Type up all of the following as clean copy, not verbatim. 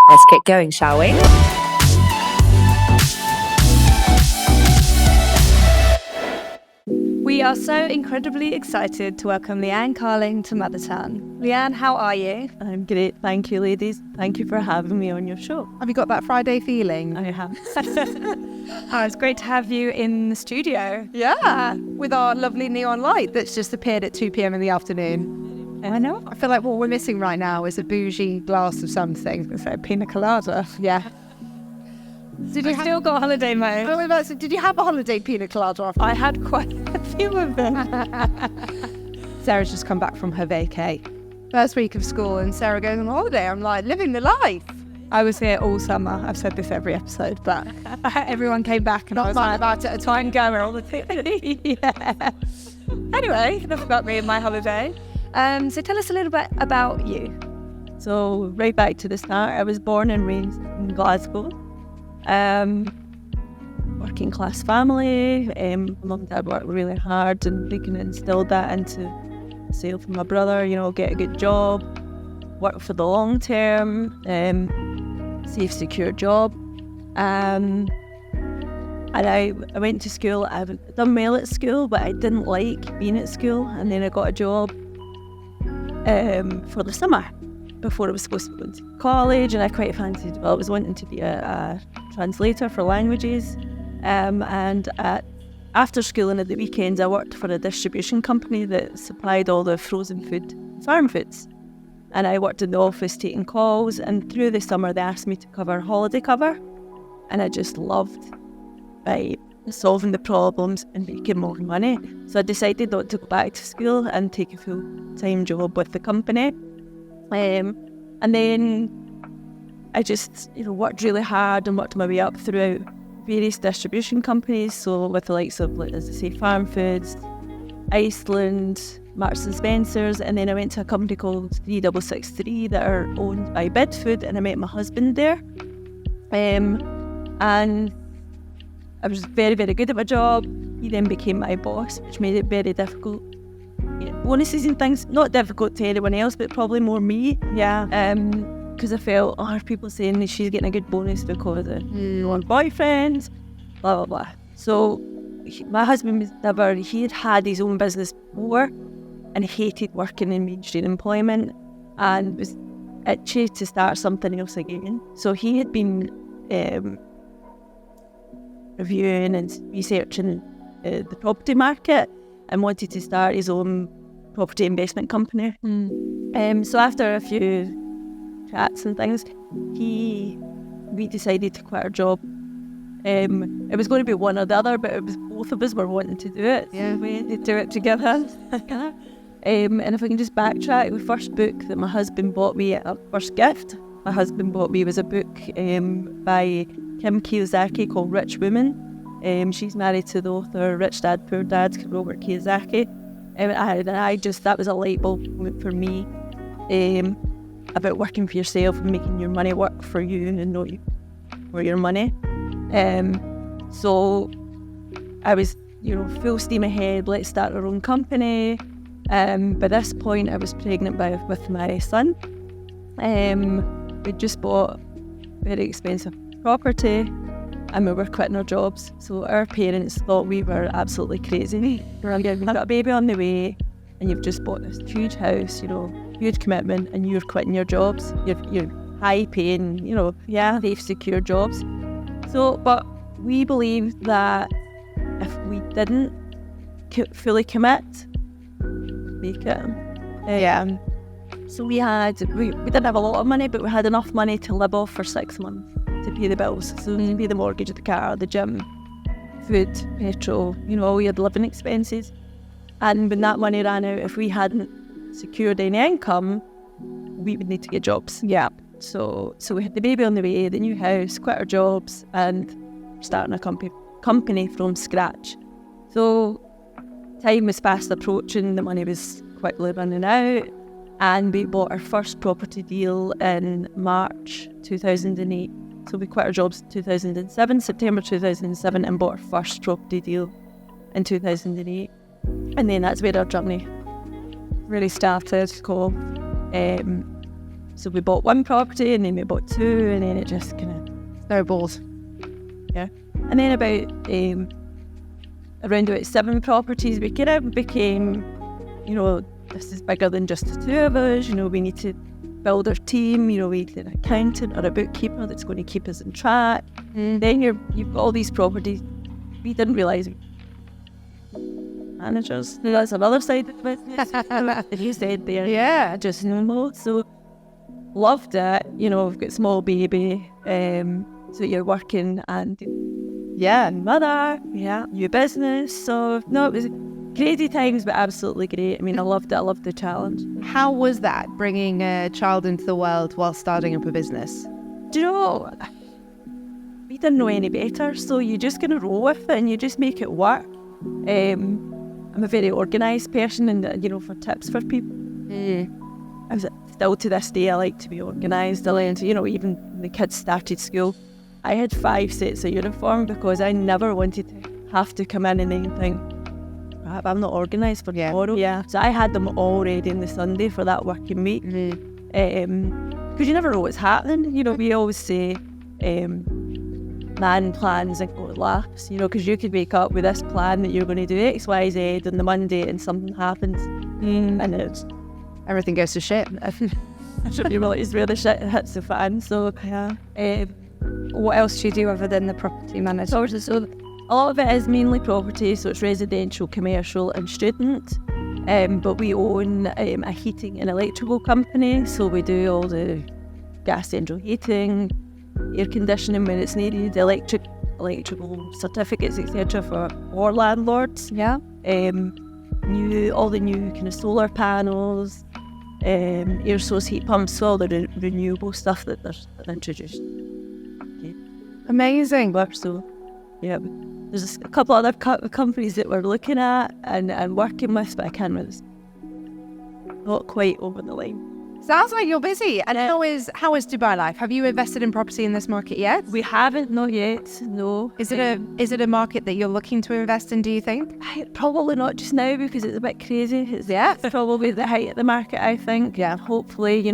Let's get going, shall we? We are so incredibly excited to welcome Leanne Carling to Mothertown. Leanne, how are you? I'm great, thank you, ladies. Thank you for having me on your show. Have you got that Friday feeling? I have. Oh, it's great to have you in the studio. Yeah, with our lovely neon light that's just appeared at 2 p.m. in the afternoon. I know. I feel like what we're missing right now is a bougie glass of something. It's like a pina colada. Yeah. Did you still got holiday mode? Did you have a holiday pina colada? I had quite a few of them. Sarah's just come back from her vacay. First week of school and Sarah goes on holiday. I'm like, living the life. I was here all summer. I've said this every episode, but everyone came back and I was like, about it. try and go all the things. Yeah. Anyway, enough about me and my holiday. So tell us a little bit about you. So right back to the start, I was born and raised in Glasgow. Working class family. My mum and dad worked really hard and they kind of instilled that into myself and my brother, get a good job, work for the long term, safe, secure job. And I went to school. I've done well at school, but I didn't like being at school. And then I got a job for the summer before I was supposed to go to college, and I quite fancied, I was wanting to be a translator for languages. And after school and at the weekends, I worked for a distribution company that supplied all the frozen food, farm foods. And I worked in the office taking calls, and through the summer they asked me to cover holiday cover. And I just loved solving the problems and making more money. So I decided not to go back to school and take a full-time job with the company. And then I just worked really hard and worked my way up throughout various distribution companies. So with the likes of, as I say, Farm Foods, Iceland, Marks and Spencer's, and then I went to a company called 3663 that are owned by Bidfood, and I met my husband there. And I was very, very good at my job. He then became my boss, which made it very difficult. Bonuses and things, not difficult to anyone else, but probably more me. Yeah. Because I felt, are people saying that she's getting a good bonus because of her boyfriend, blah, blah, blah. So my husband was he had his own business before and hated working in mainstream employment and was itchy to start something else again. So he had been reviewing and researching the property market and wanted to start his own property investment company. So after a few chats and things, we decided to quit our job. It was going to be one or the other, but it was both of us were wanting to do it. Yeah, we had to do it together. And if I can just backtrack, the first book that my husband bought me, a first gift my husband bought me was a book by Kim Kiyosaki called Rich Woman. She's married to the author Rich Dad Poor Dad, Robert Kiyosaki. And that was a light bulb moment for me about working for yourself and making your money work for you and not you for your money. So I was, full steam ahead, let's start our own company. By this point, I was pregnant with my son. We'd just bought very expensive property and we were quitting our jobs. So our parents thought we were absolutely crazy. You've got a baby on the way and you've just bought this huge house, huge commitment, and you're quitting your jobs. You're high paying, safe, secure jobs. So, but we believed that if we didn't fully commit, make it. So we didn't have a lot of money, but we had enough money to live off for 6 months to pay the bills. So to pay the mortgage, the car, the gym, food, petrol, all your living expenses. And when that money ran out, if we hadn't secured any income, we would need to get jobs. Yeah. So we had the baby on the way, the new house, quit our jobs, and starting a company from scratch. So time was fast approaching, the money was quickly running out, and we bought our first property deal in March 2008. So we quit our jobs in 2007, September 2007, and bought our first property deal in 2008. And then that's where our journey really started. Cool. So we bought one property, and then we bought two, and then it just kind of Snowballs. yeah. And then around about 7 properties, we kind of became, this is bigger than just the two of us. We need to build our team. We need an accountant or a bookkeeper that's going to keep us on track. Then you've got all these properties. We didn't realise managers. That's another side of the business. That you said there. Yeah. Just normal. So loved it. We've got small baby. So you're working and mother. Yeah. New business. So no, it was crazy times, but absolutely great. I mean, I loved it. I loved the challenge. How was that, bringing a child into the world while starting up a business? Do you know, we didn't know any better, so you just kind of roll with it and you just make it work. I'm a very organised person, and for tips for people. Still to this day, I like to be organised. I learned, even when the kids started school, I had 5 sets of uniform because I never wanted to have to come in and then think, I'm not organised for tomorrow. Yeah. So I had them all ready on the Sunday for that working week. Because you never know what's happening. We always say, man plans and God laughs, because you could wake up with this plan that you're going to do X, Y, Z on the Monday and something happens and Everything goes to shit. you realise where the shit hits the fan. So What else do you do other than the property manager? So a lot of it is mainly property, so it's residential, commercial and student. But we own a heating and electrical company, so we do all the gas central heating, air conditioning when it's needed, electrical certificates, etc. for all landlords. Yeah. All the new kind of solar panels, air source heat pumps, so all the renewable stuff that they're introduced. Amazing. So, yeah, there's a couple other companies that we're looking at and working with, but I can't really, not quite over the line. Sounds like you're busy. And how is Dubai life? Have you invested in property in this market yet? We haven't, not yet, no. Is it a market that you're looking to invest in, do you think? Probably not just now because it's a bit crazy. It's probably the height of the market, I think. Yeah. Hopefully,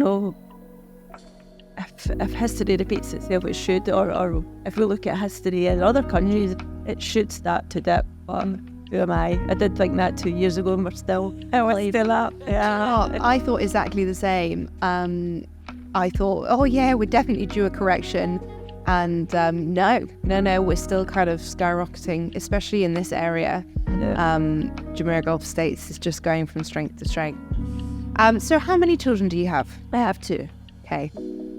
if history repeats itself, it should, or if we look at history in other countries, it should start to dip. But who am I? I did think that 2 years ago, and we're still up. Yeah. Oh, I thought exactly the same. I thought, we're definitely due a correction. And no, we're still kind of skyrocketing, especially in this area. Jumeirah Gulf States is just going from strength to strength. So how many children do you have? I have 2. Okay.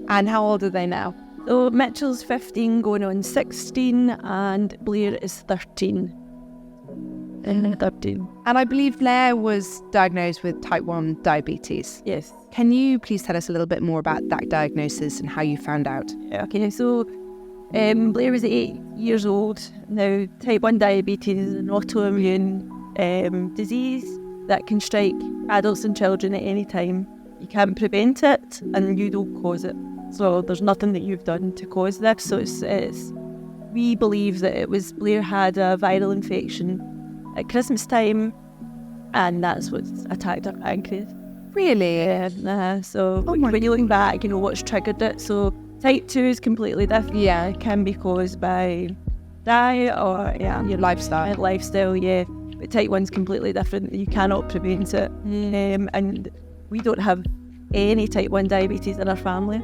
And how old are they now? So Mitchell's 15 going on 16 and Blair is 13. 13. And I believe Blair was diagnosed with type 1 diabetes. Yes. Can you please tell us a little bit more about that diagnosis and how you found out? Okay, so Blair was 8 years old. Now, type 1 diabetes is an autoimmune disease that can strike adults and children at any time. You can't prevent it and you don't cause it. So there's nothing that you've done to cause this. So we believe that Blair had a viral infection at Christmas time and that's what attacked her pancreas. Really? Yeah. So when you look back, what's triggered it. So type 2 is completely different. Yeah, it can be caused by diet or your lifestyle. But type 1 is completely different. You cannot prevent it. And we don't have any type 1 diabetes in our family.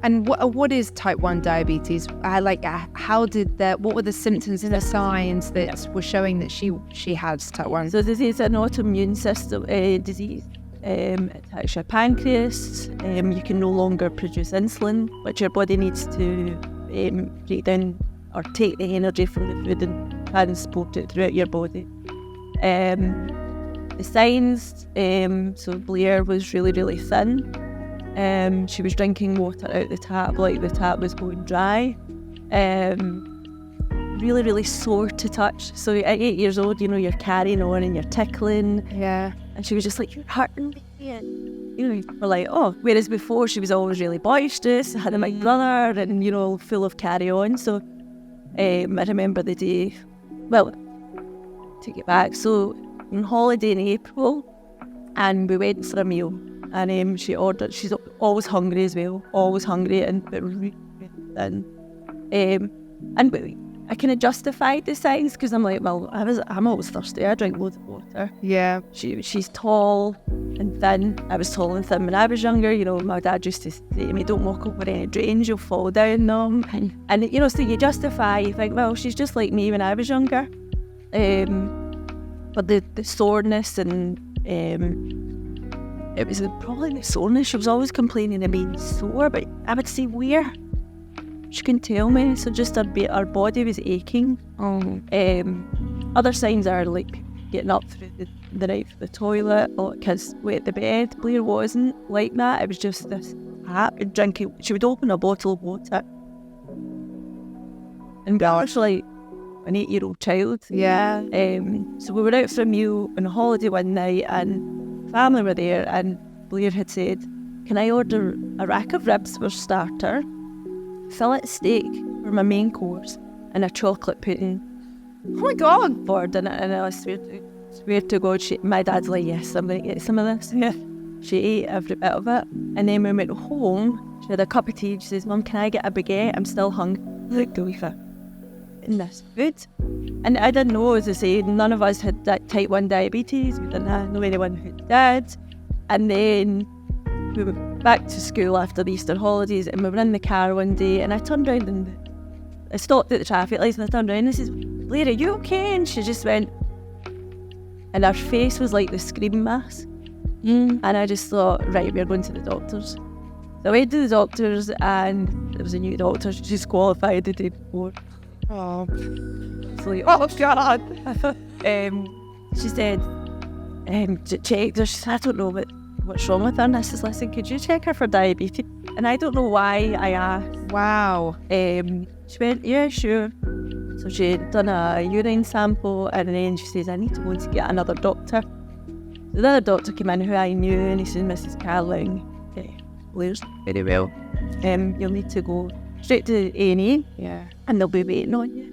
And what is type 1 diabetes? What were the symptoms and the signs that were showing that she had type 1? So this is an autoimmune system disease. It attacks your pancreas. You can no longer produce insulin, which your body needs to break down or take the energy from the food and transport it throughout your body. The signs, so Blair was really, really thin. She was drinking water out the tap like the tap was going dry. Really, really sore to touch. So at 8 years old, you're carrying on and you're tickling. Yeah. And she was just like, you're hurting me. And, we're like, oh. Whereas before she was always really boisterous, had a big brother and, full of carry on. So I remember the day, take it back. So on holiday in April and we went for a meal. and she's always hungry as well, always hungry, and really thin. And I kind of justified the signs because I'm like, well, I'm always thirsty. I drink loads of water. Yeah. She's tall and thin. I was tall and thin when I was younger. You know, my dad used to say to me, don't walk over any drains, you'll fall down them. And, you know, so you justify, you think, well, she's just like me when I was younger. But the soreness and it was probably the soreness. She was always complaining of being sore, but I would say where? She couldn't tell me, so just her body was aching. Other signs are like getting up through the night for the toilet, or kids wet the bed. Blair wasn't like that. It was just this habit drinking. She would open a bottle of water, and Blair's like an 8-year-old child. Yeah. So we were out for a meal on a holiday one night, and family were there, and Blair had said, "Can I order a rack of ribs for starter, fillet steak for my main course, and a chocolate pudding?" Oh my God. For dinner. And I swear to God, my dad's like, yes, I'm going to get some of this. Yeah. She ate every bit of it. And then when we went home, she had a cup of tea. She says, "Mum, can I get a baguette? I'm still hungry." Like, go with it. In this food. And I didn't know, as I say, none of us had that type 1 diabetes. We didn't know anyone who did. And then we went back to school after the Easter holidays, and we were in the car one day, and I turned around and I stopped at the traffic lights, and I turned around and I says, "Blair, are you okay?" And she just went, and her face was like the scream mask. And I just thought, right, we're going to the doctors. So I went to the doctors, and there was a new doctor. She just qualified the day before. Oh. So like, Oh, God. she said, checked her. She said, "I don't know what's wrong with her." And I says, "Listen, could you check her for diabetes?" And I don't know why I asked. Wow. She went, "Yeah, sure." So she had done a urine sample, and then she says, "I need to go and get another doctor." The other doctor came in who I knew, and he said, "Mrs. Carling, Blair's very well. You'll need to go straight to A&E, Yeah. and they'll be waiting on you."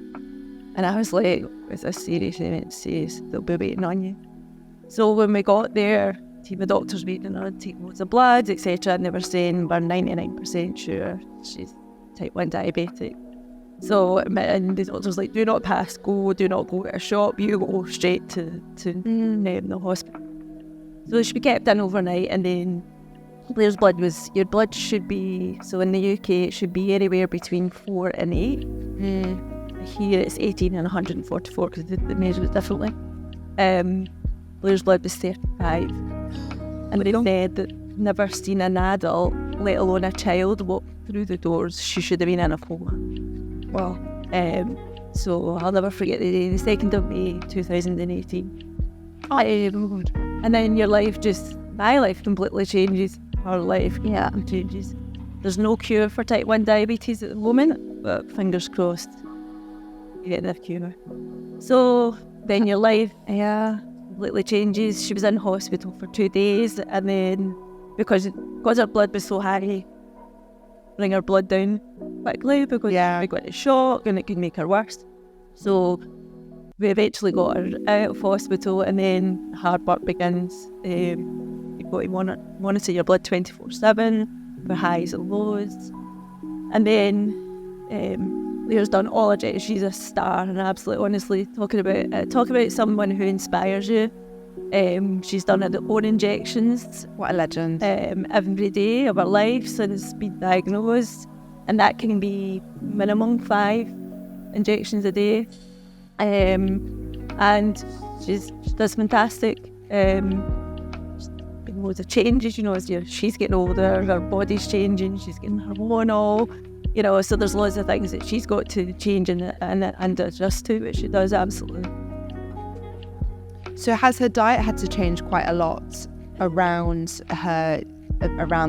And I was like, "Is this serious?" And it says, "They'll be waiting on you." So when we got there, the doctors waiting on her to take loads of blood, etc., and they were saying, "We're 99% sure she's type 1 diabetic." So, and the doctor's like, "Do not pass go, do not go to a shop, you go straight to the hospital." So she be kept in overnight, and then Blair's your blood should be, so in the UK it should be anywhere between 4 and 8. Here it's 18 and 144 because they measure it differently. Blair's blood was 35. And they said that never seen an adult, let alone a child, walk through the doors. She should have been in a coma. Well. So I'll never forget the day, the 2nd of May 2018. And then my life completely changes. Her life changes. There's no cure for type 1 diabetes at the moment, but fingers crossed you get the cure. So then your life completely changes. She was in hospital for 2 days, and then because her blood was so high, bring her blood down quickly because we got a shock and it could make her worse. So we eventually got her out of hospital, and then hard work begins. You've got to monitor your blood 24/7 for highs and lows. And then Leah's done all her checks. She's a star, and absolutely, honestly, talk about someone who inspires you. She's done her own injections. What a legend. Every day of her life since being diagnosed, and that can be minimum 5 injections a day. And she does fantastic. Loads of changes, as she's getting older, her body's changing, she's getting hormonal, so there's loads of things that she's got to change and adjust to, which she does absolutely. So has her diet had to change quite a lot around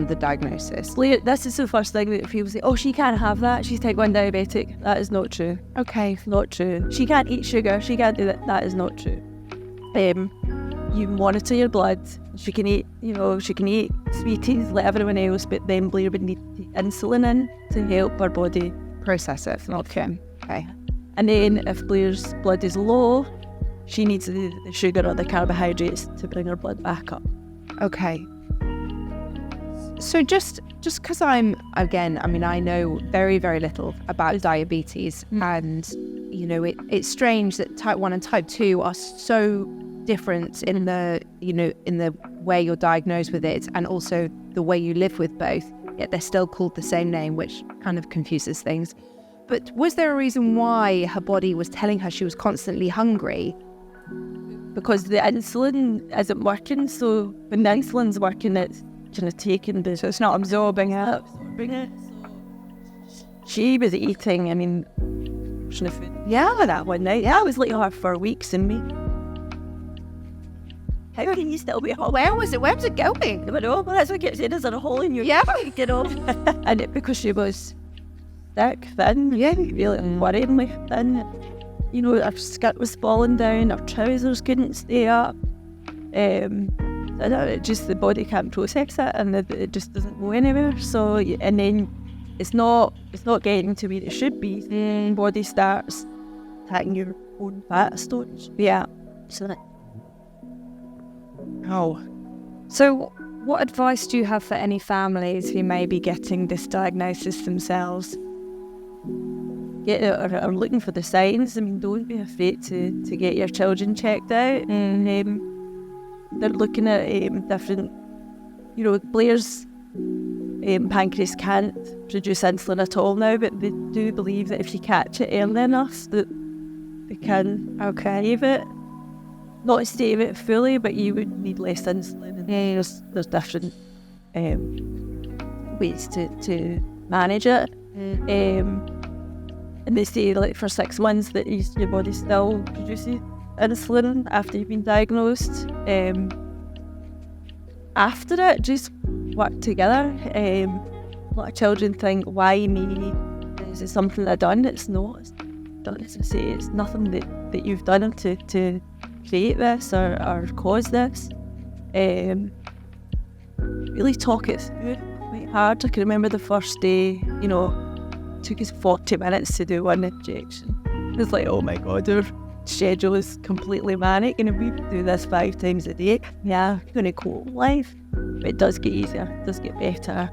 the diagnosis? This is the first thing that people say, "Oh, she can't have that, she's type 1 diabetic." That is not true. Okay. Not true. She can't eat sugar, she can't do that. That is not true. You monitor your blood. She can eat sweeties like everyone else, but then Blair would need insulin in to help her body Process it. Okay. And then if Blair's blood is low, she needs the sugar or the carbohydrates to bring her blood back up. Okay. So just because I'm, again, I mean, I know very, very little about diabetes, and, you know, it's strange that type 1 and type 2 are so different in the, you know, in the way you're diagnosed with it, and also the way you live with both, yet they're still called the same name, which kind of confuses things. But was there a reason why her body was telling her she was constantly hungry? Because the insulin isn't working, so when the insulin's working, it's kind of taking the... So it's not absorbing it. She was eating, I mean, food. Yeah. That one night. Yeah, I was like her for weeks and me. How can you still be hot? Where was it going? I don't know, but that's what I kept saying, is there a hole in your... Yeah. You know? And it, because she was thick, thin, really worryingly thin. You know, her skirt was falling down, her trousers couldn't stay up. I don't know, it just, the body can't process it, and it just doesn't go anywhere. So, and then it's not getting to where it should be. The body starts attacking your own fat storage. Yeah. So that... Oh. So what advice do you have for any families who may be getting this diagnosis themselves? Are looking for the signs. I mean, don't be afraid to get your children checked out. They're looking at different, you know, Blair's pancreas can't produce insulin at all now, but they do believe that if you catch it early enough, that they can save it. Not save it fully, but you would need less insulin. And there's different ways to manage it. And they say, like, for 6 months that your body still produces insulin after you've been diagnosed. After it, just work together. A lot of children think, why me? Is it something I've done? It's not. It's done, as I say, it's nothing that you've done to create this or cause this. Really talk it through quite hard. I can remember the first day, you know, it took us 40 minutes to do one injection. It was like, oh my God, our schedule is completely manic, and if we do this 5 times a day, yeah, you're going to cope with life. But it does get easier, it does get better.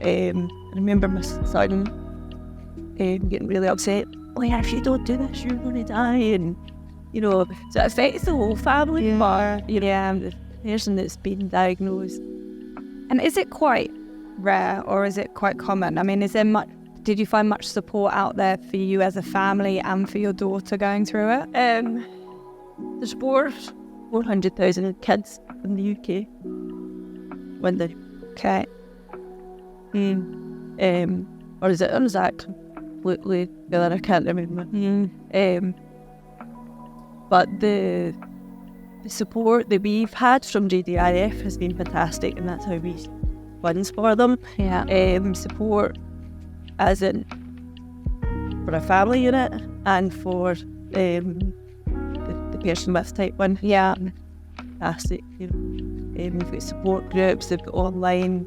I remember my son getting really upset. Like, if you don't do this, you're going to die. And, you know, so it affects the whole family. But, you know, the person that's been diagnosed. And is it quite rare, or is it quite common? I mean, is there much? Did you find much support out there for you as a family and for your daughter going through it? There's 400,000 kids in the UK. When they... Okay. Or is that completely the other? I can't remember. But the support that we've had from JDRF has been fantastic, and that's how we funds for them. Yeah. Support as in for a family unit and for the person with type 1. Yeah. Fantastic. You know, we've got support groups, they've got online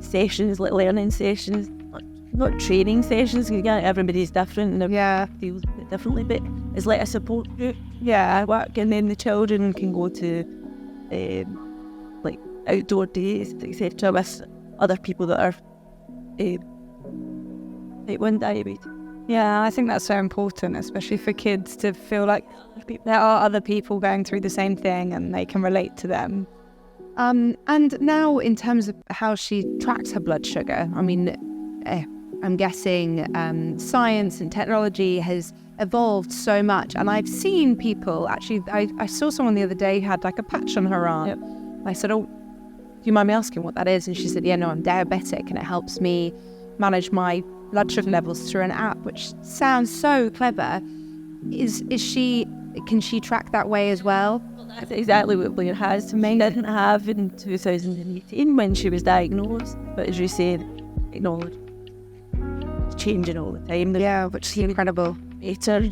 sessions, like learning sessions, not training sessions, because again, everybody's different and deals with it differently, but it's like a support group. Yeah, work, and then the children can go to like outdoor days, etc., with other people that are type 1 diabetes. Yeah, I think that's so important, especially for kids, to feel like there are other people going through the same thing and they can relate to them. And now, in terms of how she tracks her blood sugar, I mean, I'm guessing science and technology has evolved so much. And I've seen people, actually, I saw someone the other day who had like a patch on her arm. Yep. I said, oh, do you mind me asking what that is? And she said, yeah, no, I'm diabetic, and it helps me manage my blood sugar levels through an app, which sounds so clever. Can she track that way as well? That's exactly what Blair has. Mine didn't have in 2018 when she was diagnosed, but as you said, technology is changing all the time. Yeah, which is incredible. Better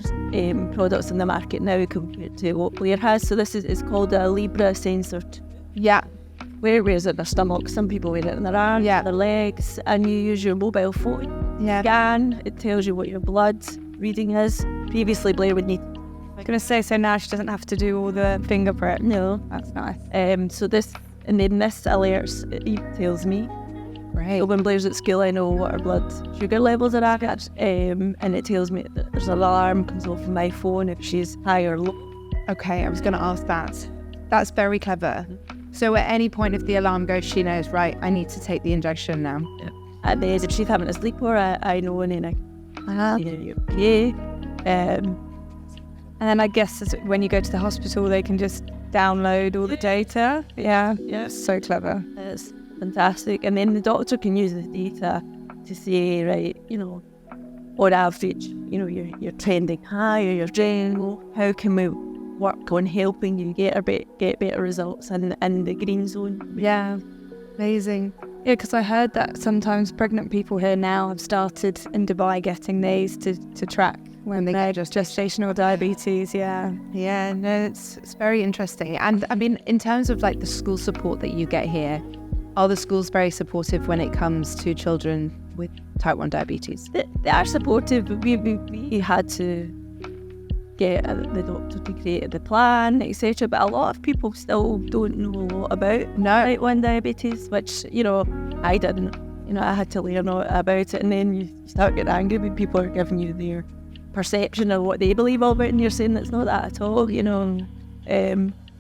products in the market now compared to what Blair has. So this is called a Libre sensor. Yeah. Where wears it in their stomach, some people wear it in their arms, their legs, and you use your mobile phone. Scan, it tells you what your blood reading is. Previously, Blair would need... I was going to say, so now she doesn't have to do all the finger prick. No. That's nice. So this and then this alerts, it tells me. Right. So when Blair's at school, I know what her blood sugar levels are at, and it tells me that there's an alarm comes off of my phone if she's high or low. Okay, I was going to ask that. That's very clever. So at any point if the alarm goes, she knows, right, I need to take the injection now. Yeah. And then if she's having a sleepover, I know, and then I say, "Are you okay?" And then I guess when you go to the hospital, they can just download all the data. Yeah. So clever. It's fantastic. And then the doctor can use the data to say, right, on average, you're trending high or you're trending low. How can we work on helping you get better results in the green zone? Yeah. Amazing. Yeah, because I heard that sometimes pregnant people here now have started in Dubai getting these to track when they get gestational diabetes. Yeah. Yeah, no, it's very interesting. And I mean, in terms of like the school support that you get here, are the schools very supportive when it comes to children with type 1 diabetes? They are supportive, but we had to get the doctor to create the plan, etc. But a lot of people still don't know a lot about type 1 diabetes, which, I didn't. I had to learn about it, and then you start getting angry when people are giving you their perception of what they believe of it, and you're saying it's not that at all,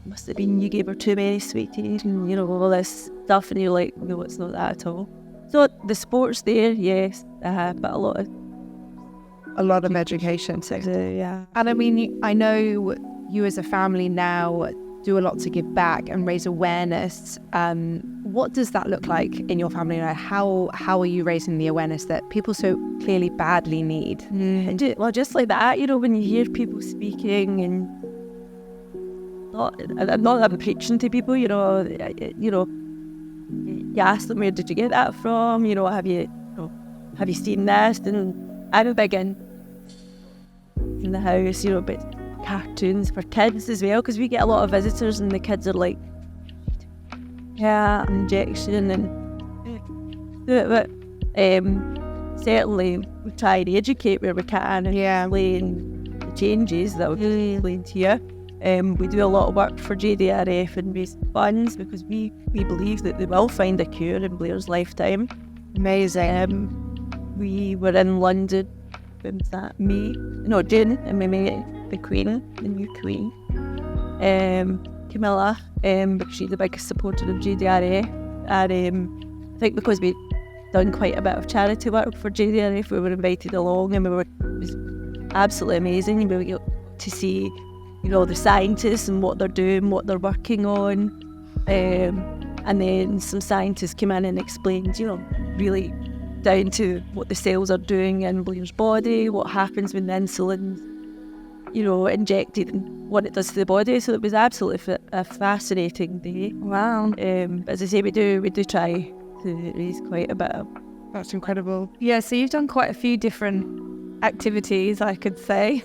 must have been you gave her too many sweeties and, all this stuff, and you're like, no, it's not that at all. So the sport's there, yes, but a lot of education too. Yeah. And I mean, I know you as a family now do a lot to give back and raise awareness. What does that look like in your family? How are you raising the awareness that people so clearly badly need? Well, just like that, when you hear people speaking and not that I'm preaching to people, you ask them, where did you get that from? Have you seen this? And I'm a big in the house, but cartoons for kids as well, because we get a lot of visitors and the kids are like, yeah, injection and do it. But certainly we try to educate where we can and explain the changes that we've explained here. We do a lot of work for JDRF and raise funds because we believe that they will find a cure in Blair's lifetime. Amazing. We were in London, when was that? June, and we met the Queen, the new Queen, Camilla, because she's a big supporter of JDRF. And I think because we'd done quite a bit of charity work for JDRF, we were invited along, and it was absolutely amazing. We got to see the scientists and what they're doing, what they're working on. And then some scientists came in and explained, really down to what the cells are doing in Blair's body, what happens when the insulin's, injected and what it does to the body. So it was absolutely a fascinating day. Wow. As I say, we do try to raise quite a bit of. That's incredible. Yeah, so you've done quite a few different activities, I could say,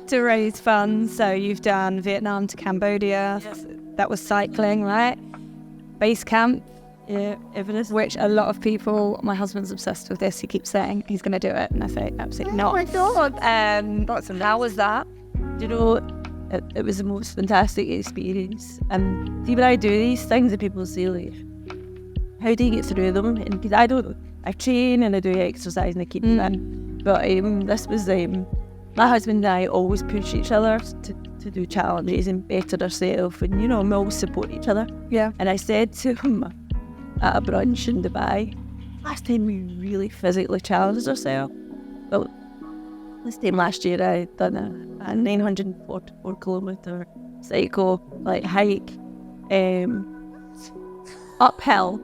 to raise funds. So you've done Vietnam to Cambodia. Yes. That was cycling, right? Base camp. Yeah, Everest. Which a lot of people, my husband's obsessed with this. He keeps saying he's going to do it. And I say, absolutely not. Oh my God. How was that? It was the most fantastic experience. And see, when I do these things, and people say, like, how do you get through them? And because I train and I do exercise and I keep them. But this was, my husband and I always push each other to do challenges and better ourselves. And, we always support each other. Yeah. And I said to him at a brunch in Dubai, last time we really physically challenged ourselves. Well, this time last year I done a 944 kilometre cycle, hike, uphill,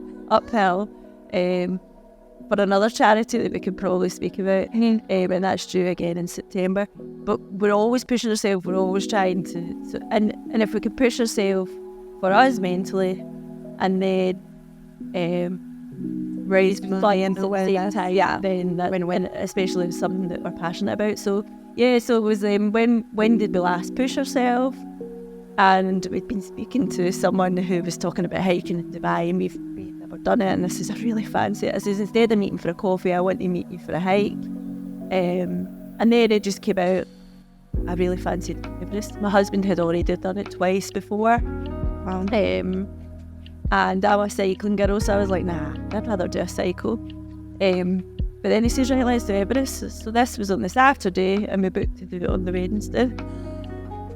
for another charity that we could probably speak about, and that's due again in September. But we're always pushing ourselves, we're always trying to and if we could push ourselves for us mentally, and then raise money at the same time, then that win, especially with something that we're passionate about. So it was when did we last push ourselves? And we'd been speaking to someone who was talking about hiking in Dubai, and we've never done it, and this is, I really fancy it. I says, instead of meeting for a coffee, I want to meet you for a hike. And then it just came out, I really fancied Everest. My husband had already done it twice before. and I'm a cycling girl, so I was like, nah, I'd rather do a cycle. But then he says, right, let's do Everest. So this was on the Saturday, and we booked to do it on the Wednesday.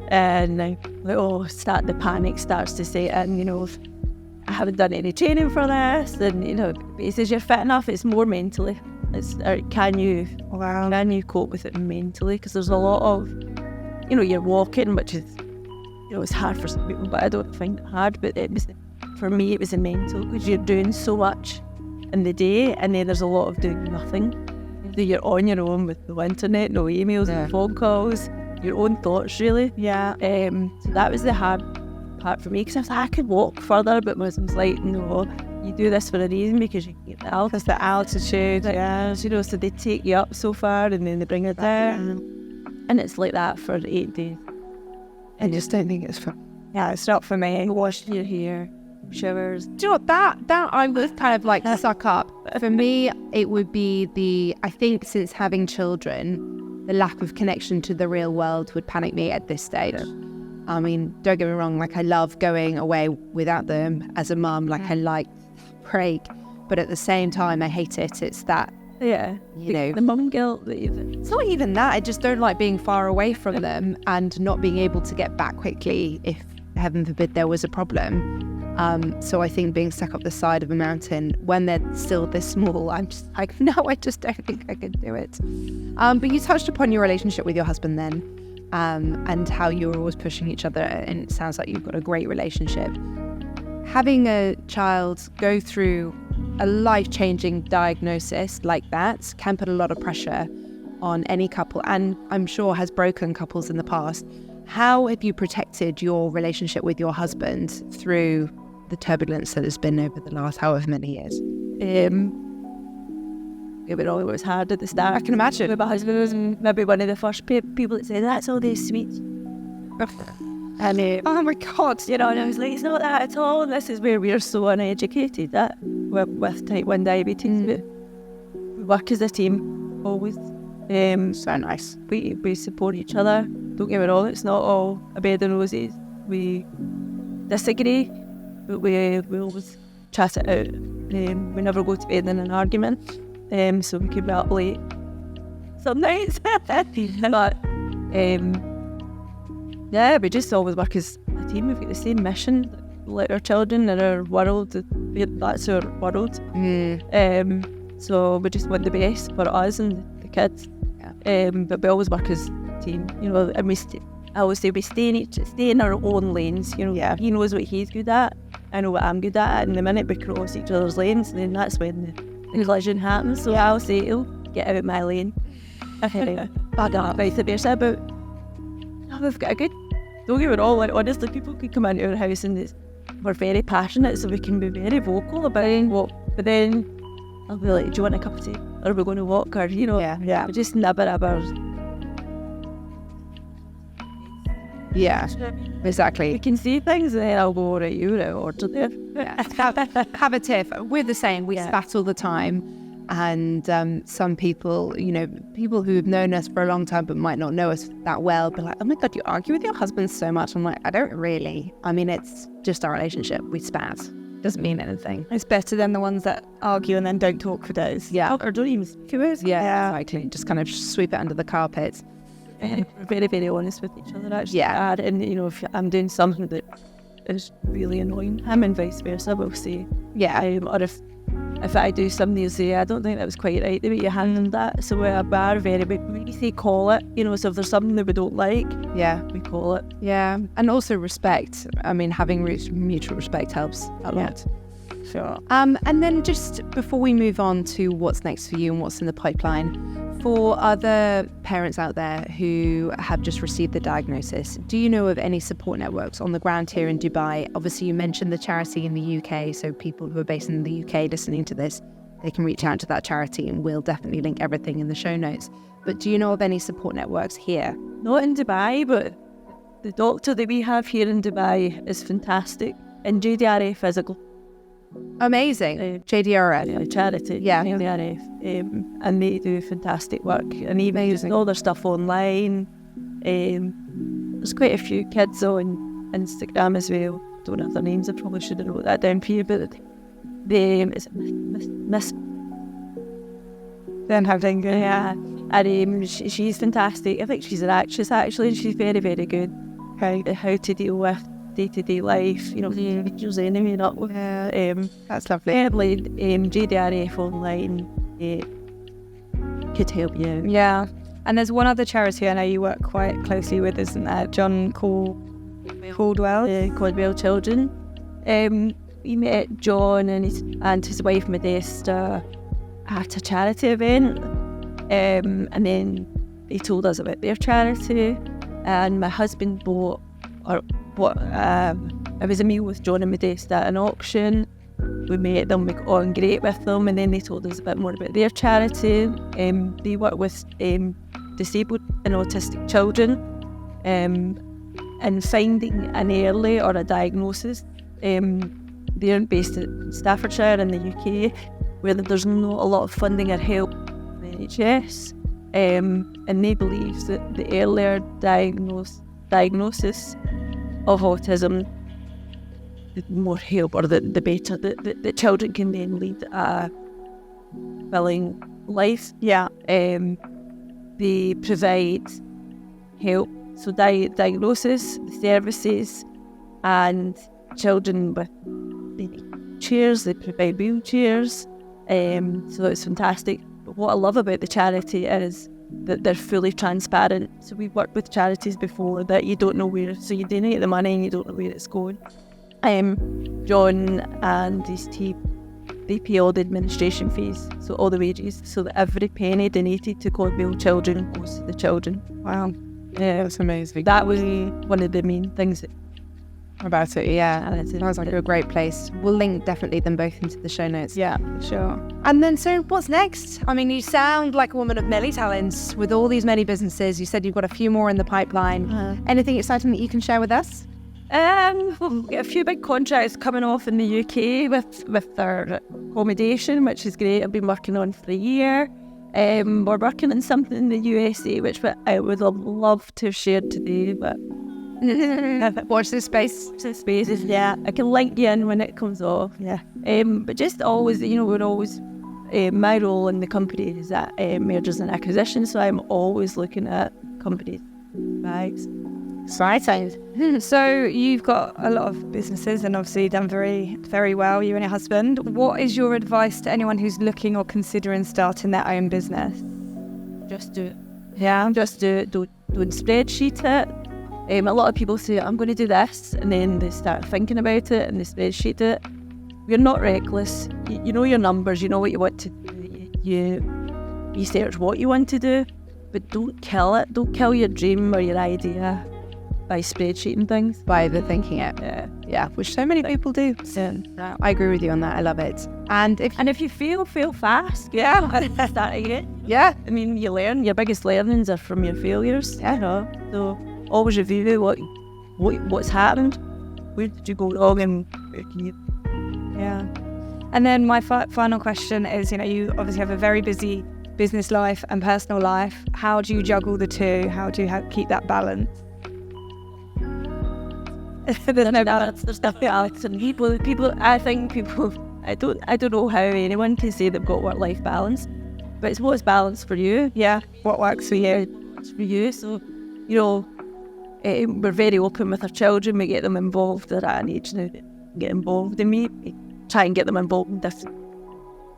And I'm like, the panic starts to set in, I haven't done any training for this. And, he says, you're fit enough, it's more mentally. Can you cope with it mentally? Because there's a lot of, you're walking, which is, it's hard for some people, but I don't find it hard. But for me, it was a mental, because you're doing so much in the day, and then there's a lot of doing nothing. So you're on your own with no internet, no emails, no phone calls, your own thoughts, really. Yeah. So that was the hard part for me, because I was like, I could walk further, but my husband's like, no, you do this for a reason, because you can get the altitude. Because the altitude, So they take you up so far, and then they bring it down. And it's like that for 8 days. I just don't think it's fun. Yeah, it's not for me. Washing your hair, showers. Do you know what, that I was kind of like suck up. For me, it would be I think since having children, the lack of connection to the real world would panic me at this stage. I mean, don't get me wrong, like I love going away without them as a mum, like I like break, but at the same time I hate it. It's that, the mum guilt. It's not even that, I just don't like being far away from them and not being able to get back quickly if, heaven forbid, there was a problem. So I think being stuck up the side of a mountain when they're still this small, I'm just like, no, I just don't think I could do it. But you touched upon your relationship with your husband then, and how you were always pushing each other, and it sounds like you've got a great relationship. Having a child go through a life-changing diagnosis like that can put a lot of pressure on any couple, and I'm sure has broken couples in the past. How have you protected your relationship with your husband through the turbulence that has been over the last however many years? It was hard at the start. I can imagine. My husband was maybe one of the first people that said, that's all these sweets. And Oh my God. and I was like, it's not that at all. And this is where we're so uneducated, that with type 1 diabetes. But we work as a team, always. So nice. We support each other. Don't get me wrong, it's not all a bed of roses. We disagree, but we always chat it out. We never go to bed in an argument, so we can be up late some nights. But we just always work as a team. We've got the same mission, let our children in our world, that's our world. So we just want the best for us and the kids. But we always work as a team, and I always say we stay in our own lanes. He knows what he's good at, I know what I'm good at, and the minute we cross each other's lanes, then that's when the collision happens. So I'll say, get out of my lane. Bad up, vice versa. But we've got a good, don't get me wrong, like honestly, people could come into our house and we're very passionate, so we can be very vocal about what, but then I'll be like, do you want a cup of tea? Or are we going to walk? Or, we just never ever. Yeah, exactly. We can see things and then I'll go, right, you're out order there. Have a tiff. We're the same. We spat all the time. And some people, people who've known us for a long time but might not know us that well, be like, oh my God, you argue with your husband so much. I'm like, I don't really. I mean, it's just our relationship. We spat. Doesn't mean anything. It's better than the ones that argue and then don't talk for days. Yeah. Or don't even speak about it. Yeah, exactly. Just kind of sweep it under the carpet. We're very, very honest with each other, actually. Yeah. And, if I'm doing something that is really annoying him and vice versa, we'll say, or if I do something, he'll say, I don't think that was quite right the way you handled that. So we are very big. We say call it, so if there's something that we don't like, we call it. Yeah. And also respect. I mean, having mutual respect helps a lot. Sure. And then just before we move on to what's next for you and what's in the pipeline, for other parents out there who have just received the diagnosis, do you know of any support networks on the ground here in Dubai? Obviously, you mentioned the charity in the UK, so people who are based in the UK listening to this, they can reach out to that charity, and we'll definitely link everything in the show notes. But do you know of any support networks here? Not in Dubai, but the doctor that we have here in Dubai is fantastic. And JDRF Physical. Amazing. JDRF. Charity. Yeah. JDRF. And they do fantastic work. And even using all their stuff online. There's quite a few kids on Instagram as well. don't have their names, I probably should have wrote that down for you, but it's Miss Then how dang good. yeah, and she's fantastic. I think she's an actress actually, and she's very, very good. Okay. How to deal with day-to-day life, angels enemy, not with That's lovely. JDRF online could help you. Yeah. And there's one other charity I know you work quite closely with, isn't there? John Caldwell. Caldwell Children. We met John and his wife Modesta at a charity event, and then they told us about their charity, and my husband bought it was a meal with John and Modesta at an auction. We met them, we got on great with them, and then they told us a bit more about their charity. They work with disabled and autistic children, and finding an early or a diagnosis. They're based in Staffordshire in the UK, where there's not a lot of funding or help from the NHS, and they believe that the earlier diagnosis of autism, the more help or the better the children can then lead a fulfilling life. Yeah. They provide help, so diagnosis, the services, and children with chairs, they provide wheelchairs, so it's fantastic. But what I love about the charity is that they're fully transparent. So we've worked with charities before that you don't know where, so you donate the money and you don't know where it's going. John and his team, they pay all the administration fees, so all the wages, so that every penny donated to Caldwell Children goes to the children. Wow. Yeah, That's amazing. that was one of the main things that About it, yeah. charity. Sounds like a great place. We'll link definitely them both into the show notes. Yeah, sure. And then, so what's next? I mean, you sound like a woman of many talents with all these many businesses. You said you've got a few more in the pipeline. Anything exciting that you can share with us? We've got a few big contracts coming off in the UK with our accommodation, which is great. I've been working on for a year. We're working on something in the USA, which I would have loved to have shared today, but Watch this space. spaces, yeah. I can link you in when it comes off. Yeah. But just always, we're always, my role in the company is at mergers and acquisitions, so I'm always looking at companies' bags. Exciting. So you've got a lot of businesses and obviously done very, very well, you and your husband. What is your advice to anyone who's looking or considering starting their own business? Just do it. Yeah. Just do it. Don't spreadsheet it. A lot of people say, I'm going to do this, and then they start thinking about it and they spreadsheet it. We're not reckless. You know your numbers, you know what you want to do. You research what you want to do, but don't kill it. Don't kill your dream or your idea by spreadsheeting things. By the thinking it. Yeah, which so many people do. Yeah. I agree with you on that. I love it. And if you fail fast. Yeah. Start again. yeah, I mean, you learn. Your biggest learnings are from your failures. Yeah. So always review what's happened. Where did you go wrong, and where can you? Yeah. And then my final question is, you obviously have a very busy business life and personal life. How do you juggle the two? How do you keep that balance? There's no balance. There's no balance, and people. I don't know how anyone can say they've got work-life balance, but it's what's balanced for you. Yeah. What works for you? It's for you. So, we're very open with our children. We get them involved. They're at an age now that get involved in me. We try and get them involved in different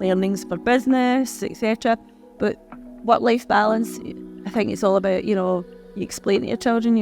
learnings for business, etc. But work-life balance, I think it's all about, you explain to your children,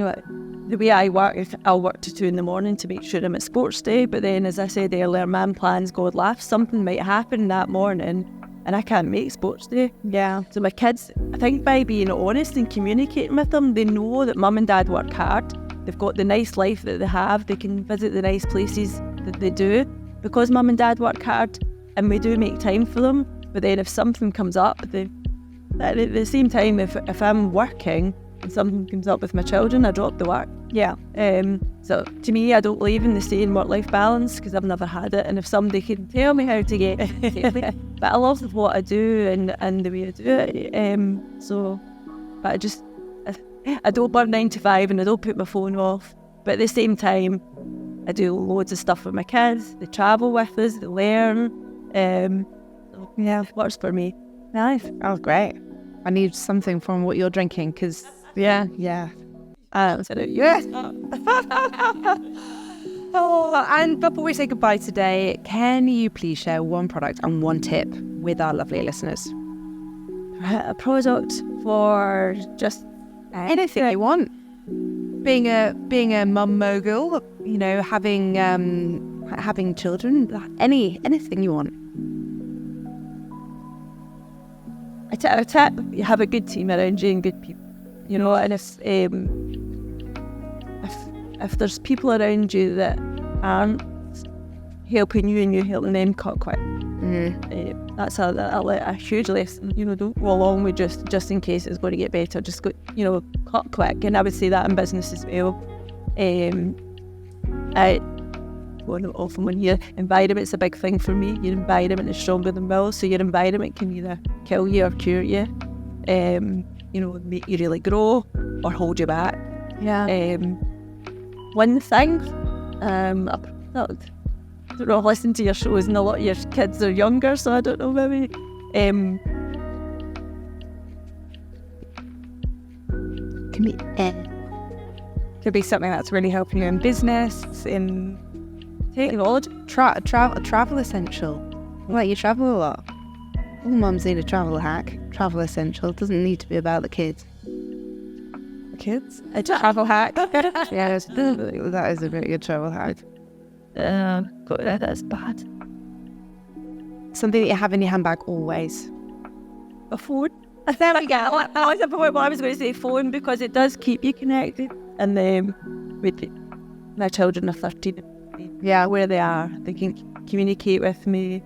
the way I work, I'll work to 2 a.m. to make sure I'm at sports day. But then, as I said earlier, man plans, God laughs. Something might happen that morning and I can't make sports day. Yeah. So my kids, I think by being honest and communicating with them, they know that mum and dad work hard. They've got the nice life that they have. They can visit the nice places that they do because mum and dad work hard, and we do make time for them. But then if something comes up, at the same time, if I'm working and something comes up with my children, I drop the work. Yeah. So to me, I don't believe in the saying work-life balance because I've never had it, and if somebody can tell me how to get it, but I love what I do and the way I do it. But I don't burn 9 to 5 and I don't put my phone off. But at the same time, I do loads of stuff with my kids. They travel with us, they learn. Yeah, it works for me. Nice. Oh, great. I need something from what you're drinking because, yeah. So yes. Oh, and before we say goodbye today, can you please share one product and one tip with our lovely listeners? A product for just Anything you want. Being a mum mogul, you know, having children, anything you want. A tip: you have a good team around you and good people. You know, and if there's people around you that aren't helping you and you're helping them, cut quick. That's a huge lesson. You know, don't go along with just in case it's going to get better. Just go, you know, cut quick. And I would say that in business as well. Often when your environment's a big thing for me. Your environment is stronger than will, so your environment can either kill you or cure you. You know, make you really grow or hold you back. Yeah. One thing, I don't know, I've listened to your shows and a lot of your kids are younger, so I don't know, maybe. Could be something that's really helping you in business, in Technology. Travel essential. Like, you travel a lot. All mums need a travel hack. Travel essential. Doesn't need to be about the kids. kids. A travel hack. Yeah, that is a very good travel hack. God, that's bad. Something that you have in your handbag always. A phone. There we go. I was going to say phone because it does keep you connected. And then with my children are 13. Yeah. Where they are, they can communicate with me.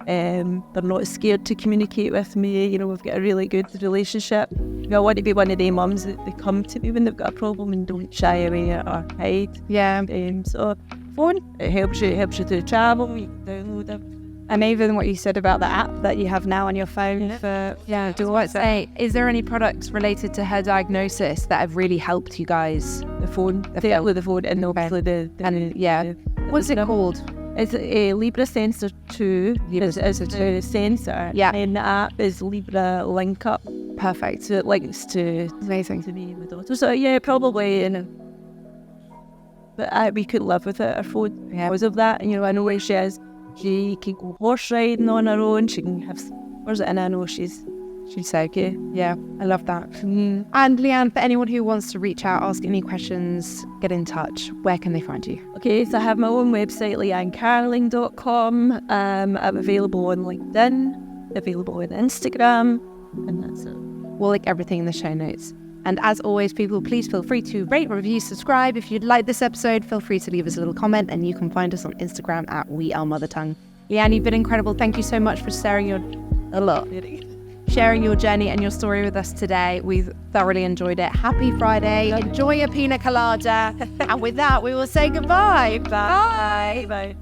They're not scared to communicate with me. You know, we've got a really good relationship. I want to be one of the mums that they come to me when they've got a problem and don't shy away or hide. Yeah. So phone, it helps you to travel. You can download it. And even what you said about the app that you have now on your phone Do I say, is there any products related to her diagnosis that have really helped you guys? The phone, with the phone, and obviously What's it called? It's a Libre Sensor 2. It's a sensor. Yeah. And the app is Libre Link Up. Perfect. So it links to Amazing. to me and my daughter. So yeah, probably. But we could live with it. Our phone because of that. And, you know, I know where she is. She can go horse riding on her own. She can have slippers, and I know she's okay. Yeah, I love that. And Leanne, for anyone who wants to reach out, ask any questions, get in touch, where can they find you? Okay, so I have my own website, leannecarling.com. I'm available on LinkedIn, available on Instagram, and that's it. We'll link everything in the show notes. And as always, people, please feel free to rate, review, subscribe. If you'd like this episode, feel free to leave us a little comment, and you can find us on Instagram at WeAreMotherTongue. Leanne, you've been incredible. Thank you so much for sharing your journey and your story with us today. We've thoroughly enjoyed it. Happy Friday. Enjoy your pina colada. And with that, we will say goodbye. Bye. Bye.